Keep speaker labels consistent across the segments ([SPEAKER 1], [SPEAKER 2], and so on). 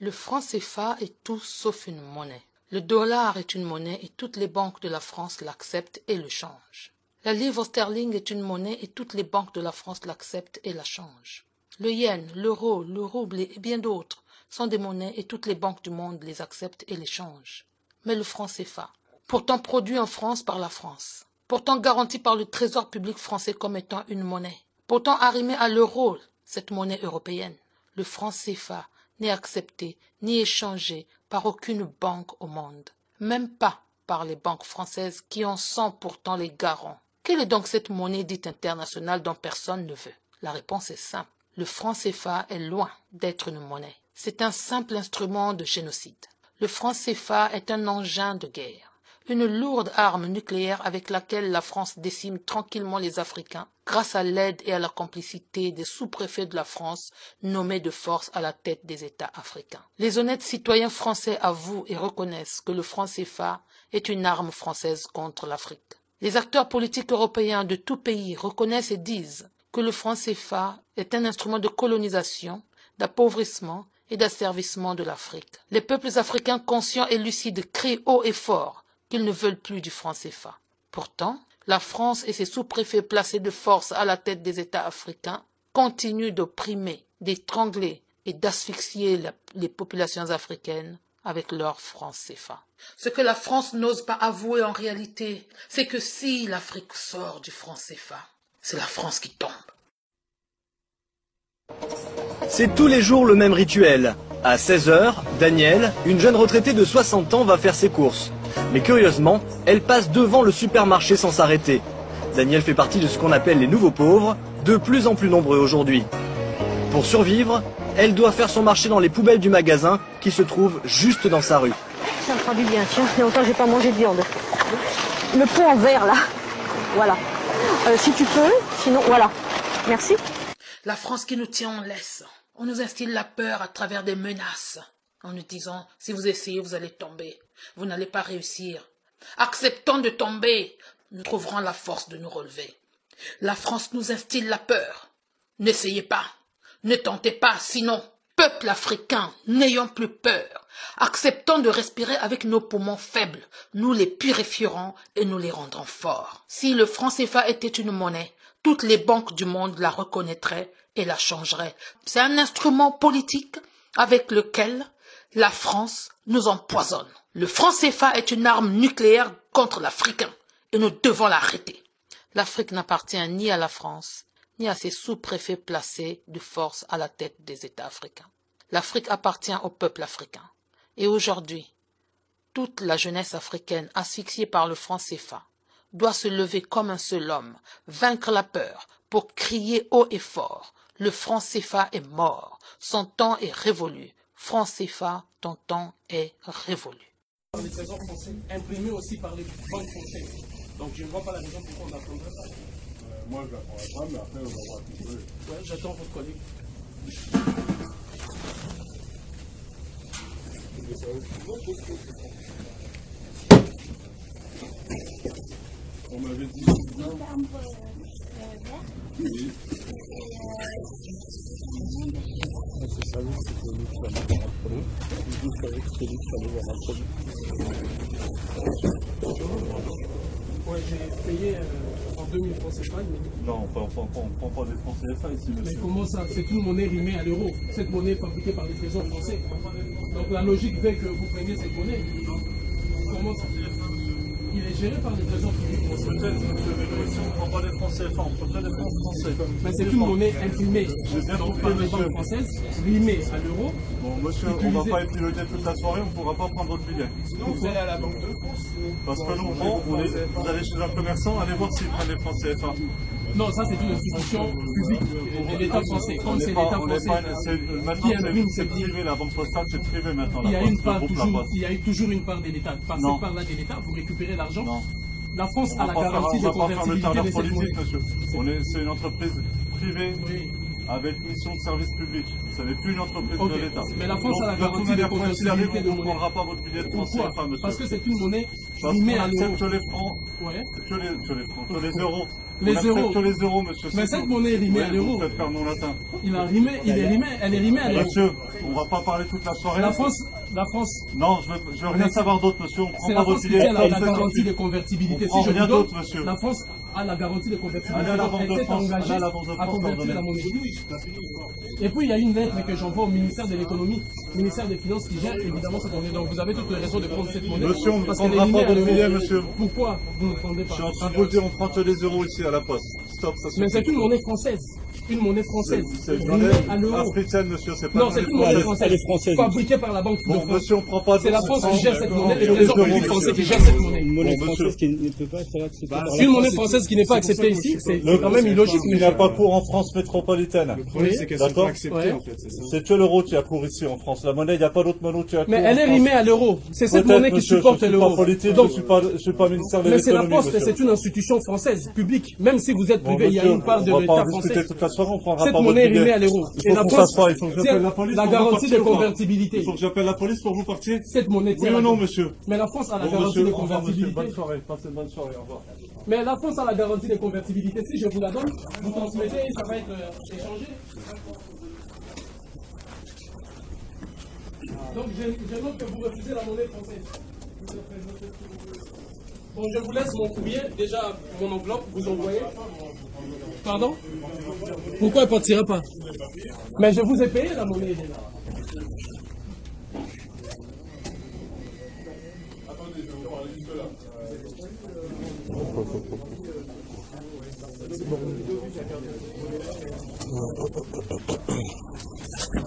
[SPEAKER 1] Le franc CFA est tout sauf une monnaie. Le dollar est une monnaie et toutes les banques de la France l'acceptent et le changent. La livre sterling est une monnaie et toutes les banques de la France l'acceptent et la changent. Le yen, l'euro, le rouble et bien d'autres sont des monnaies et toutes les banques du monde les acceptent et les changent. Mais le franc CFA, pourtant produit en France par la France, pourtant garanti par le Trésor public français comme étant une monnaie, pourtant arrimé à l'euro, cette monnaie européenne, le franc CFA n'est accepté ni échangé par aucune banque au monde, même pas par les banques françaises qui en sont pourtant les garants. Quelle est donc cette monnaie dite internationale dont personne ne veut? La réponse est simple. Le franc CFA est loin d'être une monnaie. C'est un simple instrument de génocide. Le franc CFA est un engin de guerre, une lourde arme nucléaire avec laquelle la France décime tranquillement les Africains grâce à l'aide et à la complicité des sous-préfets de la France nommés de force à la tête des États africains. Les honnêtes citoyens français avouent et reconnaissent que le franc CFA est une arme française contre l'Afrique. Les acteurs politiques européens de tout pays reconnaissent et disent que le franc CFA est un instrument de colonisation, d'appauvrissement et d'asservissement de l'Afrique. Les peuples africains conscients et lucides crient haut et fort qu'ils ne veulent plus du franc CFA. Pourtant, la France et ses sous-préfets placés de force à la tête des États africains continuent d'opprimer, d'étrangler et d'asphyxier les populations africaines avec leur franc CFA. Ce que la France n'ose pas avouer en réalité, c'est que si l'Afrique sort du franc CFA, c'est la France qui tombe.
[SPEAKER 2] C'est tous les jours le même rituel. À 16 h, Danielle, une jeune retraitée de 60 ans, va faire ses courses. Mais curieusement, elle passe devant le supermarché sans s'arrêter. Danielle fait partie de ce qu'on appelle les nouveaux pauvres, de plus en plus nombreux aujourd'hui. Pour survivre, elle doit faire son marché dans les poubelles du magasin qui se trouve juste dans sa rue.
[SPEAKER 3] Ça me fera du bien, tiens, il y a longtemps que j'ai pas mangé de viande. Le pot en verre là, voilà. Si tu peux, sinon, voilà. Merci.
[SPEAKER 1] La France qui nous tient en laisse. On nous instille la peur à travers des menaces, en nous disant « si vous essayez, vous allez tomber, vous n'allez pas réussir. Acceptons de tomber, nous trouverons la force de nous relever. » La France nous instille la peur. N'essayez pas, ne tentez pas, sinon, peuple africain, n'ayons plus peur. Acceptons de respirer avec nos poumons faibles, nous les purifierons et nous les rendrons forts. Si le franc CFA était une monnaie, toutes les banques du monde la reconnaîtraient et la changeraient. C'est un instrument politique avec lequel la France nous empoisonne. Le franc CFA est une arme nucléaire contre l'Africain et nous devons l'arrêter. L'Afrique n'appartient ni à la France, ni à ses sous-préfets placés de force à la tête des États africains. L'Afrique appartient au peuple africain. Et aujourd'hui, toute la jeunesse africaine asphyxiée par le franc CFA doit se lever comme un seul homme, vaincre la peur, pour crier haut et fort. Le franc CFA est mort, son temps est révolu. Franc CFA, ton temps est révolu.
[SPEAKER 4] Les trésors français, imprimés aussi par les banques françaises. Donc je ne vois pas la raison pourquoi on n'apprendrait pas.
[SPEAKER 5] Moi je l'apprendrai pas, mais après on va voir un petit peu.
[SPEAKER 4] Ouais, j'attends votre collègue.
[SPEAKER 5] On m'avait dit. Oui.
[SPEAKER 4] C'est ça, c'est celui qui va m'avoir un problème. Je savais que c'est lui qui allait avoir un problème. Ouais, j'ai payé en 2000 francs CFA.
[SPEAKER 5] Non, on prend pas des francs CFA ici, monsieur.
[SPEAKER 4] Mais comment ça? C'est une monnaie rimée à l'euro. Cette monnaie est fabriquée par les trésors français. Donc la logique veut que vous preniez cette monnaie. Comment ça? Il est géré par les trésors publics français.
[SPEAKER 5] Peut-être, monsieur, mais si on ne prend pas des francs CFA, on prendrait des francs français.
[SPEAKER 4] Mais c'est une monnaie imprimée donc, par les
[SPEAKER 5] monsieur.
[SPEAKER 4] banques françaises, rimée à l'euro.
[SPEAKER 5] Bon, monsieur, on ne va pas être piloté toute la soirée, on ne pourra pas prendre votre billet.
[SPEAKER 4] Sinon, vous allez à la Banque de France.
[SPEAKER 5] Parce que nous, vous allez chez un commerçant, allez voir s'ils prennent des francs CFA.
[SPEAKER 4] Non, ça c'est une institution publique de l'État français. Comme c'est l'État français
[SPEAKER 5] maintenant,
[SPEAKER 4] qui imprime,
[SPEAKER 5] c'est privé, la banque postale, c'est privé maintenant.
[SPEAKER 4] Il y a une part toujours, il y a toujours une part de l'État. Par cette part-là de l'État, vous récupérez l'argent. La France a la garantie de convertibilité de cette monnaie.
[SPEAKER 5] C'est une entreprise privée avec mission de service public. Ce n'est plus une entreprise de l'État.
[SPEAKER 4] Mais la France a la garantie de convertibilité de monnaie.
[SPEAKER 5] On ne prendra pas votre billet de francs CFA, monsieur.
[SPEAKER 4] Parce que c'est une monnaie
[SPEAKER 5] rimée à l'euro. Que les francs,
[SPEAKER 4] ouais.
[SPEAKER 5] que les euros
[SPEAKER 4] Les
[SPEAKER 5] On
[SPEAKER 4] zéros.
[SPEAKER 5] accepte les zéros, monsieur.
[SPEAKER 4] Mais cette monnaie est rimée à l'euro.
[SPEAKER 5] Vous faites perdre mon latin.
[SPEAKER 4] Elle est rimée à l'euro.
[SPEAKER 5] Monsieur, on va pas parler toute la soirée.
[SPEAKER 4] La France.
[SPEAKER 5] Non, je veux rien savoir d'autre, monsieur. On
[SPEAKER 4] C'est
[SPEAKER 5] prend
[SPEAKER 4] la
[SPEAKER 5] pas
[SPEAKER 4] France
[SPEAKER 5] votre
[SPEAKER 4] qui a
[SPEAKER 5] billet.
[SPEAKER 4] la garantie de convertibilité.
[SPEAKER 5] On prend rien d'autre, monsieur.
[SPEAKER 4] La France a la garantie de convertibilité.
[SPEAKER 5] Allez à la Banque de
[SPEAKER 4] Elle s'est
[SPEAKER 5] France.
[SPEAKER 4] engagée
[SPEAKER 5] Allez à la Banque de
[SPEAKER 4] à
[SPEAKER 5] France,
[SPEAKER 4] convertir la monnaie. Et puis il y a une lettre que j'envoie au ministère de l'économie, ministère des Finances qui gère évidemment cette monnaie. Donc vous avez toutes les raisons de prendre cette monnaie.
[SPEAKER 5] Monsieur, on ne
[SPEAKER 4] parce
[SPEAKER 5] prendra
[SPEAKER 4] qu'elle est
[SPEAKER 5] pas
[SPEAKER 4] rimée à
[SPEAKER 5] votre
[SPEAKER 4] l'euro.
[SPEAKER 5] billet, monsieur.
[SPEAKER 4] Pourquoi vous ne prendrez
[SPEAKER 5] Je suis
[SPEAKER 4] pas?
[SPEAKER 5] en train de vous dire, on prend que les euros ici à la poste. Stop, ça suffit.
[SPEAKER 4] Mais c'est une monnaie française. Une monnaie française.
[SPEAKER 5] C'est une
[SPEAKER 4] Rimée
[SPEAKER 5] monnaie
[SPEAKER 4] à l'euro.
[SPEAKER 5] africaine, monsieur. C'est pas
[SPEAKER 4] Non, c'est une monnaie française.
[SPEAKER 2] française.
[SPEAKER 4] Fabriquée par la Banque de
[SPEAKER 5] Bon,
[SPEAKER 4] France.
[SPEAKER 5] monsieur, on prend pas
[SPEAKER 4] C'est la France qui gère cette monnaie, et
[SPEAKER 5] les
[SPEAKER 4] le trésor
[SPEAKER 5] euros,
[SPEAKER 4] public
[SPEAKER 5] monsieur.
[SPEAKER 4] français qui gère cette monnaie.
[SPEAKER 2] Une monnaie
[SPEAKER 5] Bon,
[SPEAKER 2] française
[SPEAKER 5] monsieur.
[SPEAKER 2] qui ne peut pas être acceptée par la
[SPEAKER 4] Une monnaie française qui n'est pas acceptée ici, c'est quand même illogique.
[SPEAKER 5] Il n'y a pas cours en France métropolitaine.
[SPEAKER 4] Oui.
[SPEAKER 5] D'accord.
[SPEAKER 4] Ouais.
[SPEAKER 5] C'est que l'euro qui a cours ici en France. La monnaie, il n'y a pas d'autre monnaie qui a cours.
[SPEAKER 4] Mais elle est rimée à l'euro. C'est cette
[SPEAKER 5] Peut-être,
[SPEAKER 4] monnaie qui
[SPEAKER 5] monsieur,
[SPEAKER 4] supporte
[SPEAKER 5] je suis
[SPEAKER 4] l'euro.
[SPEAKER 5] pas politique,
[SPEAKER 4] Donc,
[SPEAKER 5] je suis pas ministère de
[SPEAKER 4] mais c'est la
[SPEAKER 5] l'économie,
[SPEAKER 4] Poste,
[SPEAKER 5] monsieur.
[SPEAKER 4] c'est une institution française, publique. Même si vous êtes
[SPEAKER 5] Bon,
[SPEAKER 4] privé, il y a
[SPEAKER 5] monsieur,
[SPEAKER 4] une part de
[SPEAKER 5] on va pas
[SPEAKER 4] l'État
[SPEAKER 5] en discuter
[SPEAKER 4] français.
[SPEAKER 5] toute la soirée, on prendra
[SPEAKER 4] Cette
[SPEAKER 5] pas
[SPEAKER 4] monnaie est
[SPEAKER 5] votre billet.
[SPEAKER 4] rimée à l'euro.
[SPEAKER 5] Il faut qu'on s'assoie, il faut que j'appelle la police.
[SPEAKER 4] La
[SPEAKER 5] pour vous
[SPEAKER 4] garantie
[SPEAKER 5] partir
[SPEAKER 4] de
[SPEAKER 5] ou pas
[SPEAKER 4] convertibilité.
[SPEAKER 5] Il faut que j'appelle la police pour vous partir.
[SPEAKER 4] Cette monnaie
[SPEAKER 5] Oui ou non, monsieur?
[SPEAKER 4] Mais la France a la
[SPEAKER 5] Bon,
[SPEAKER 4] garantie
[SPEAKER 5] monsieur,
[SPEAKER 4] de
[SPEAKER 5] au revoir, monsieur.
[SPEAKER 4] convertibilité.
[SPEAKER 5] Bonne soirée. Passez une bonne soirée. Au revoir.
[SPEAKER 4] Mais la France a la garantie de convertibilité. Si je vous la donne, vous transmettez et ça va être échangé. Donc je note que vous refusez la monnaie française. Bon, je vous laisse mon courrier, déjà mon enveloppe, vous envoyez. Pardon? Pourquoi elle ne partira pas? Mais je vous ai payé la monnaie déjà.
[SPEAKER 5] Attendez, je vais vous parler juste là.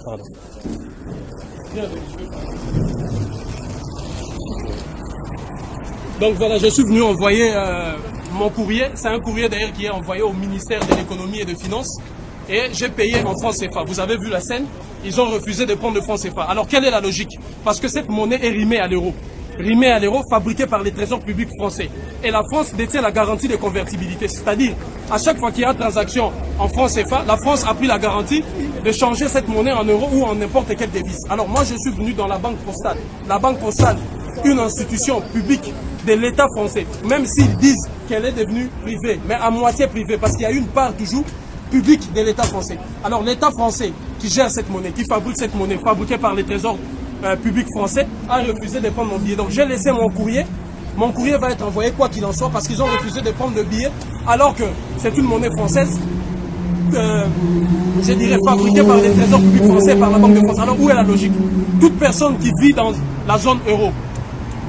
[SPEAKER 2] Pardon.
[SPEAKER 4] Donc voilà, je suis venu envoyer mon courrier. C'est un courrier d'ailleurs qui est envoyé au ministère de l'économie et des finances. Et j'ai payé en francs CFA. Vous avez vu la scène? Ils ont refusé de prendre le franc CFA. Alors quelle est la logique? Parce que cette monnaie est rimée à l'euro. Rimée à l'euro, fabriquée par les trésors publics français. Et la France détient la garantie de convertibilité. C'est-à-dire, à chaque fois qu'il y a une transaction en francs CFA, la France a pris la garantie de changer cette monnaie en euros ou en n'importe quelle devise. Alors moi, je suis venu dans la Banque Postale. La Banque Postale, une institution publique de l'État français, même s'ils disent qu'elle est devenue privée, mais à moitié privée, parce qu'il y a une part toujours publique de l'État français. Alors l'État français qui gère cette monnaie, qui fabrique cette monnaie, fabriquée par les trésors publics français, a refusé de prendre mon billet. Donc j'ai laissé mon courrier. Mon courrier va être envoyé quoi qu'il en soit, parce qu'ils ont refusé de prendre le billet, alors que c'est une monnaie française, je dirais fabriquée par les trésors publics français, par la Banque de France. Alors où est la logique? Toute personne qui vit dans la zone euro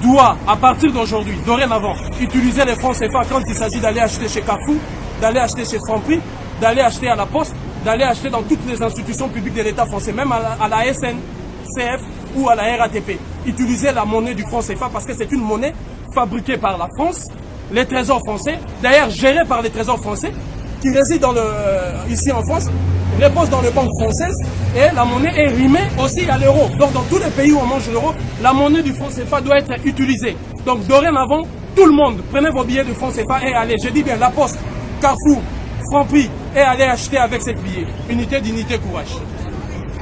[SPEAKER 4] doit, à partir d'aujourd'hui, dorénavant, utiliser les francs CFA quand il s'agit d'aller acheter chez Carrefour, d'aller acheter chez Franprix, d'aller acheter à la Poste, d'aller acheter dans toutes les institutions publiques de l'État français, même à la SNCF ou à la RATP. Utiliser la monnaie du franc CFA parce que c'est une monnaie fabriquée par la France, les trésors français, d'ailleurs gérée par les trésors français, qui résident ici en France, repose dans les banques françaises et la monnaie est rimée aussi à l'euro. Donc dans tous les pays où on mange l'euro, la monnaie du franc CFA doit être utilisée. Donc dorénavant, tout le monde, prenez vos billets de franc CFA et allez, je dis bien la Poste, Carrefour, Franprix, et allez acheter avec ces billets. Unité, dignité, courage.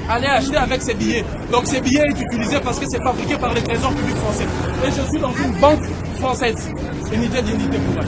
[SPEAKER 4] Allez acheter avec ces billets. Donc ces billets sont utilisés parce que c'est fabriqué par les trésors publics français. Et je suis dans une banque française. Unité, dignité, courage.